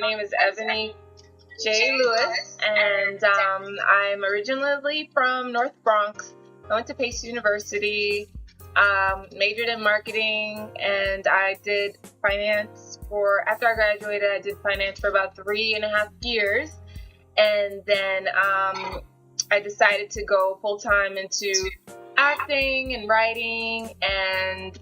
name is Ebony J Lewis, and I'm originally from North Bronx. I went to Pace University, majored in marketing, and I did finance after I graduated, I did finance for about 3.5 years. And then I decided to go full-time into acting and writing, and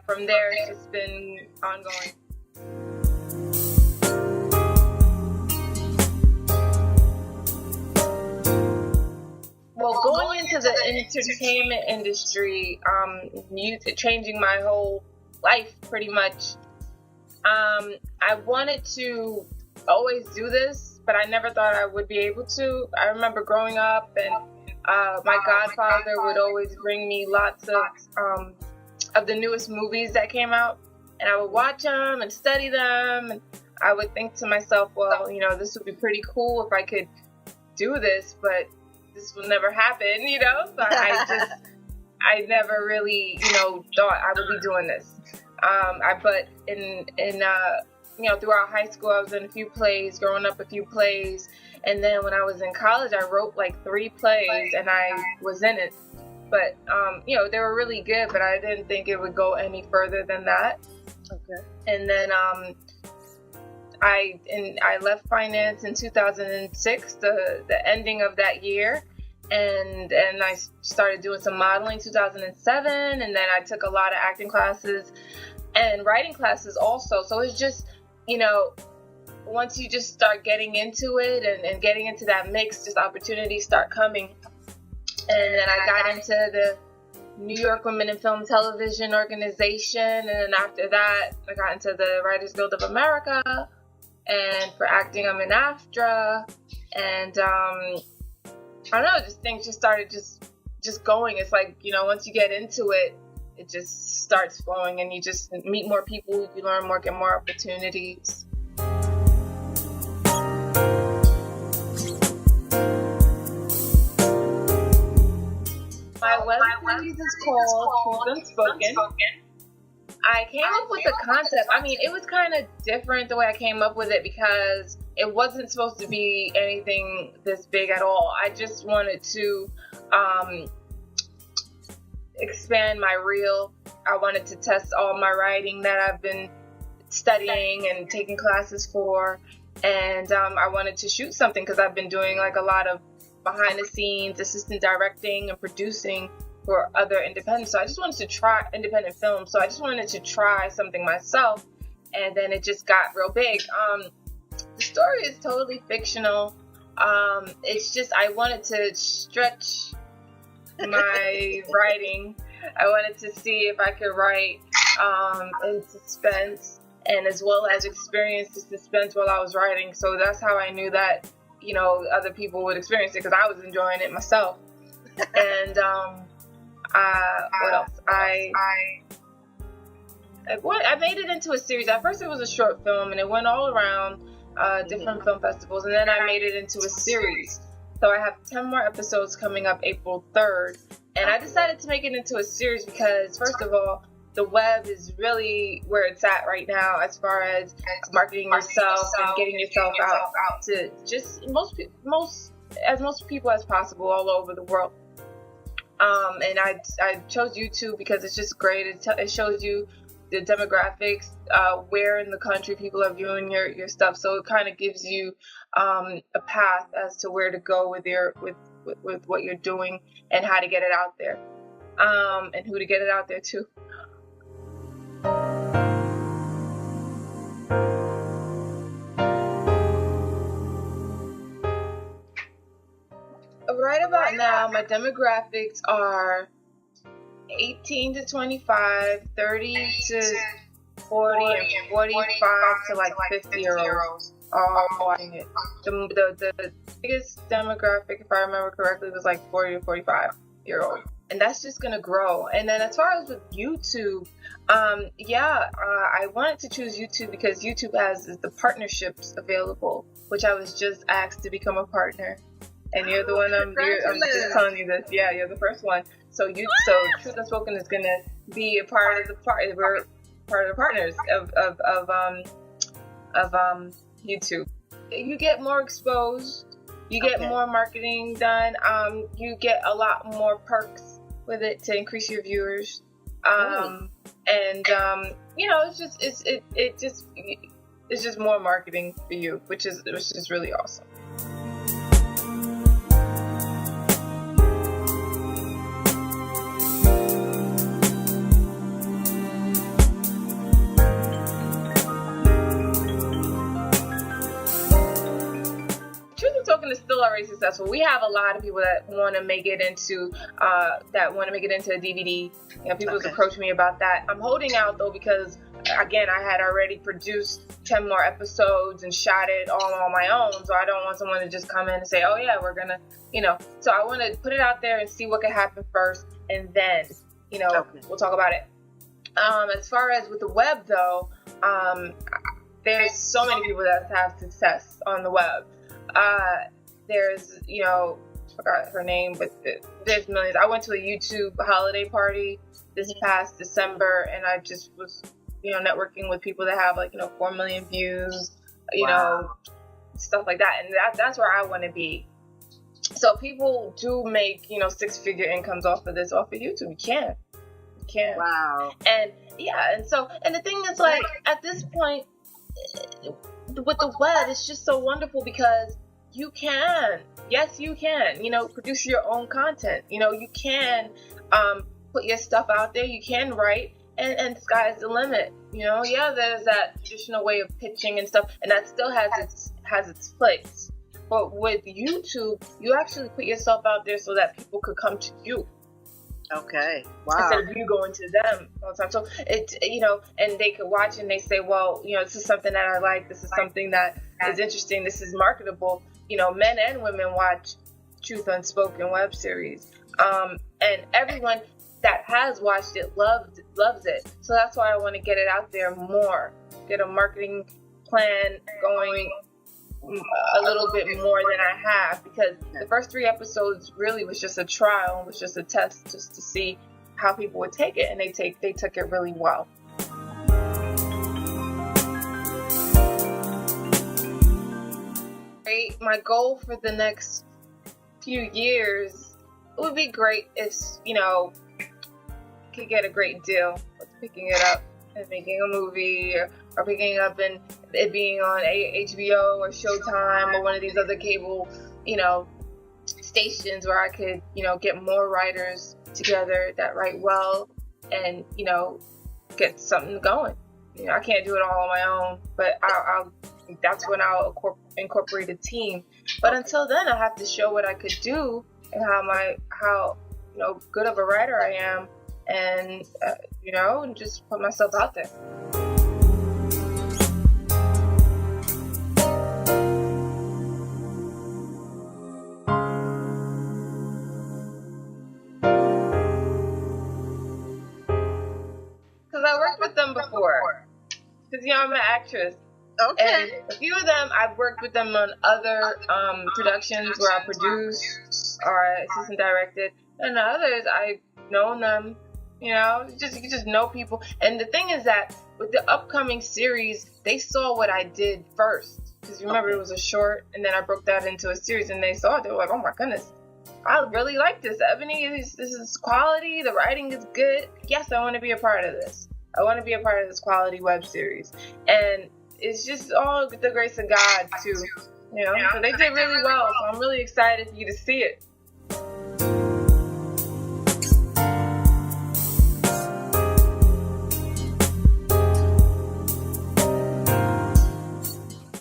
from there it's just been ongoing. Well, going into the entertainment industry, changing my whole life pretty much. I wanted to always do this, but I never thought I would be able to. I remember growing up, and my godfather would always bring me lots of the newest movies that came out, and I would watch them and study them, and I would think to myself, well, this would be pretty cool if I could do this, but this will never happen, So I never really, thought I would be doing this. But throughout high school, I was in a few plays, growing up a few plays, and then when I was in college, I wrote like 3 plays, and I was in it. But they were really good, but I didn't think it would go any further than that. Okay. And then I left finance in 2006, the ending of that year, and I started doing some modeling 2007, and then I took a lot of acting classes and writing classes also. So it's just, once you just start getting into it and getting into that mix, just opportunities start coming. And then I got into the New York Women in Film Television Organization, and then after that, I got into the Writers Guild of America. And for acting, I'm in AFTRA, and I don't know, just things just started just going. It's like, once you get into it, it just starts flowing, and you just meet more people, you learn more, get more opportunities. My web series is called Unspoken. I came up with the concept. It was kind of different the way I came up with it, because it wasn't supposed to be anything this big at all. I just wanted to expand my reel. I wanted to test all my writing that I've been studying and taking classes for, and I wanted to shoot something because I've been doing like a lot of behind the scenes assistant directing and producing for other independent. So I just wanted to try independent films. So I just wanted to try something myself, and then it just got real big. The story is totally fictional. It's just I wanted to stretch my writing. I wanted to see if I could write in suspense, and as well as experience the suspense while I was writing. So that's how I knew that other people would experience it, because I was enjoying it myself. And what else? I made it into a series. At first it was a short film, and it went all around different film festivals, and then I made it into a series. So I have 10 more episodes coming up April 3rd, and I decided to make it into a series because, first of all, the web is really where it's at right now as far as marketing yourself and getting yourself out to just most people as possible all over the world. And I chose YouTube because it's just great. It shows you the demographics, where in the country people are viewing your stuff. So it kind of gives you a path as to where to go with what you're doing and how to get it out there, and who to get it out there to. Right about now, my demographics are 18 to 25, 30 to 40, and 45 to like 50-year-olds. All watching it. The biggest demographic, if I remember correctly, was like 40 to 45-year-old. And that's just going to grow. And then as far as with YouTube, I wanted to choose YouTube because YouTube has the partnersps available, which I was just asked to become a partner. And you're the one, I'm just telling you this. Yeah, you're the first one. So Truth Unspoken is going to be a part of the partners of YouTube. You get more exposed. You get more marketing done. You get a lot more perks with it to increase your viewers. It's just more marketing for you, which is really awesome. Is still already successful. We have a lot of people that want to make it into a DVD. People approach me about that. I'm holding out though because again, I had already produced 10 more episodes and shot it all on my own, so I don't want someone to just come in and say, oh yeah, we're gonna, so I want to put it out there and see what can happen first, and then we'll talk about it. As far as with the web though, there's so many people that have success on the web. There's, I forgot her name, but there's millions. I went to a YouTube holiday party this past December, and I just was, networking with people that have 4 million views, stuff like that. And that's where I want to be. So people do make, 6-figure incomes off of YouTube. You can. Wow. And yeah. And the thing is, at this point with the web, it's just so wonderful because you can produce your own content. You can put your stuff out there. You can write, and sky's the limit. There's that traditional way of pitching and stuff, and that still has its place. But with YouTube, you actually put yourself out there so that people could come to you. Okay. Wow. Instead of you going to them all the time. So and they could watch and they say, well, this is something that I like. This is something that is interesting. This is marketable. Men and women watch Truth Unspoken web series. And everyone that has watched it loves it. So that's why I want to get it out there more. Get a marketing plan going a little bit more than I have, because the first 3 episodes really was just a trial, was just a test, just to see how people would take it, and they took it really well. My goal for the next few years, it would be great if could get a great deal with picking it up and making a movie, or picking it up and it being on HBO or Showtime or one of these other cable, stations where I could, get more writers together that write well and, get something going. I can't do it all on my own, but that's when I'll incorporate a team. But until then, I have to show what I could do and how good of a writer I am, and and just put myself out there. Because I worked with them before. Because I'm an actress. Okay. And a few of them, I've worked with them on other productions where I produced or assistant directed, and others I've known them. You just know people. And the thing is that with the upcoming series, they saw what I did first. Because remember, it was a short, and then I broke that into a series, and they saw it. They were like, oh my goodness, I really like this. Ebony, this is quality. The writing is good. Yes, I want to be a part of this. I want to be a part of this quality web series. And it's just all the grace of God, too. So they did really well. So I'm really excited for you to see it.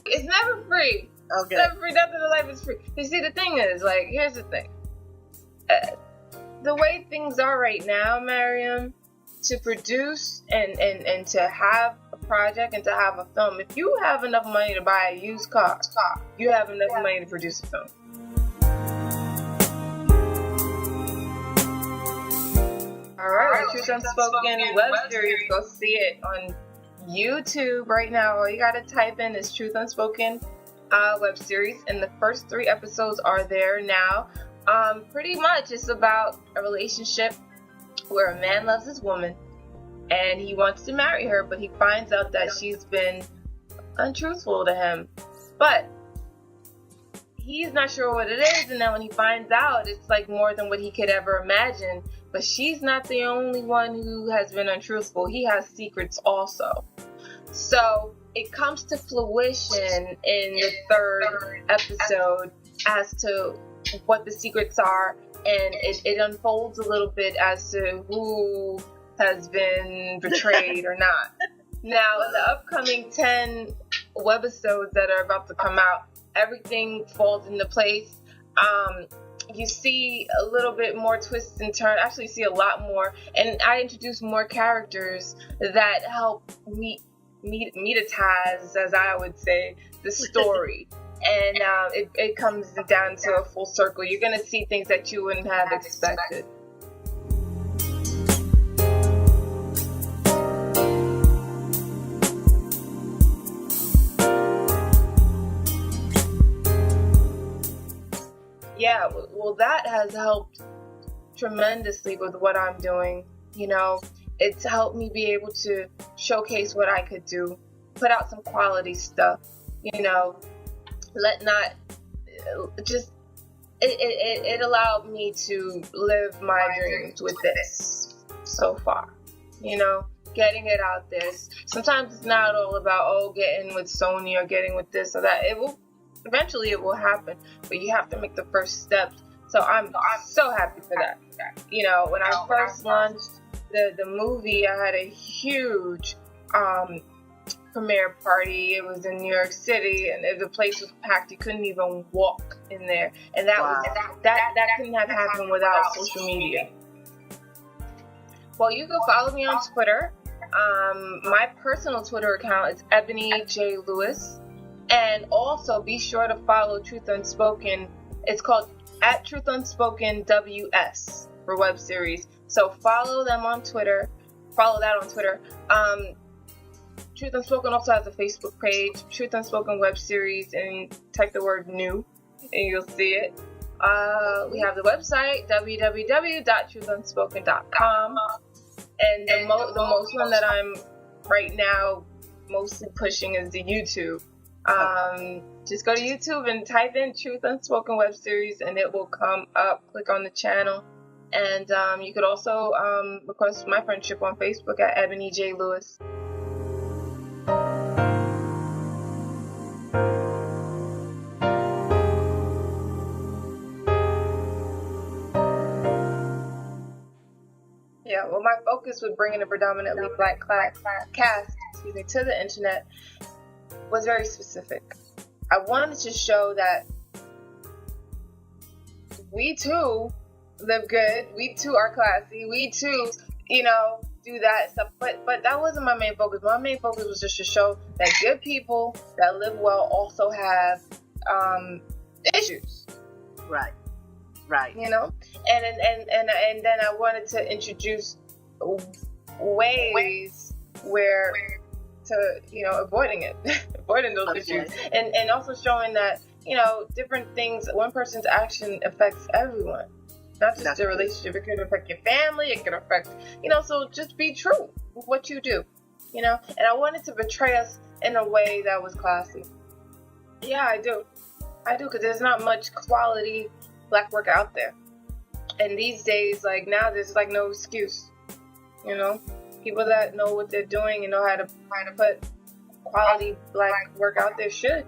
It's never free. Okay. It's never free. Nothing in life is free. You see, the thing is, here's the thing. The way things are right now, Mariam, to produce and to have a project and to have a film, if you have enough money to buy a used car, you have enough money to produce a film. Alright, Truth Unspoken web series. Go see it on YouTube right now. All you gotta type in is Truth Unspoken web series, and the first 3 episodes are there now. Pretty much it's about a relationship where a man loves his woman and he wants to marry her, but he finds out that she's been untruthful to him, But he's not sure what it is, and then when he finds out, it's like more than what he could ever imagine. But she's not the only one who has been untruthful. He has secrets also. So it comes to fruition in the third episode as to what the secrets are, and it unfolds a little bit as to who has been betrayed or not. Now, in the upcoming 10 webisodes that are about to come out, everything falls into place. You see a little bit more twists and turns. Actually, you see a lot more. And I introduce more characters that help metatize, as I would say, the story. And it comes down to a full circle. You're going to see things that you wouldn't have expected. Yeah, well, that has helped tremendously with what I'm doing. You know, it's helped me be able to showcase what I could do, put out some quality stuff, you know, it allowed me to live my dreams with this so far, you know, getting it out there. Sometimes it's not all about, getting with Sony or getting with this or that. Eventually it will happen, but you have to make the first steps. So I'm so happy for that. You know, when I first launched the movie, I had a huge premiere party. It was in New York City, and the place was packed. You couldn't even walk in there, and that couldn't have happened without social media. Well, you can follow me on Twitter. My personal Twitter account is Ebony J Lewis. And also be sure to follow Truth Unspoken. It's called @Truth Unspoken WS for web series. So follow them on Twitter. Follow that on Twitter. Truth Unspoken also has a Facebook page, Truth Unspoken web series, and type the word new and you'll see it. We have the website www.truthunspoken.com. And the most one that I'm right now mostly pushing is the YouTube. Just go to YouTube and type in Truth Unspoken web series and it will come up. Click on the channel, and you could also request my friendship on Facebook at Ebony J Lewis. Yeah, well, my focus with bringing a predominantly black cast to the internet was very specific. I wanted to show that we too live good, we too are classy, we too, you know, do that stuff. But that wasn't my main focus. My main focus was just to show that good people that live well also have issues. Right. You know, and then I wanted to introduce ways where to, you know, avoiding those issues, and also showing that, you know, different things, one person's action affects everyone, not just the relationship. It could affect your family, it could affect, you know, so just be true with what you do, you know. And I wanted to portray us in a way that was classy. Yeah, I do, because there's not much quality black work out there, and these days, like now, there's like no excuse, you know. People that know what they're doing and know how to put quality black work out there should.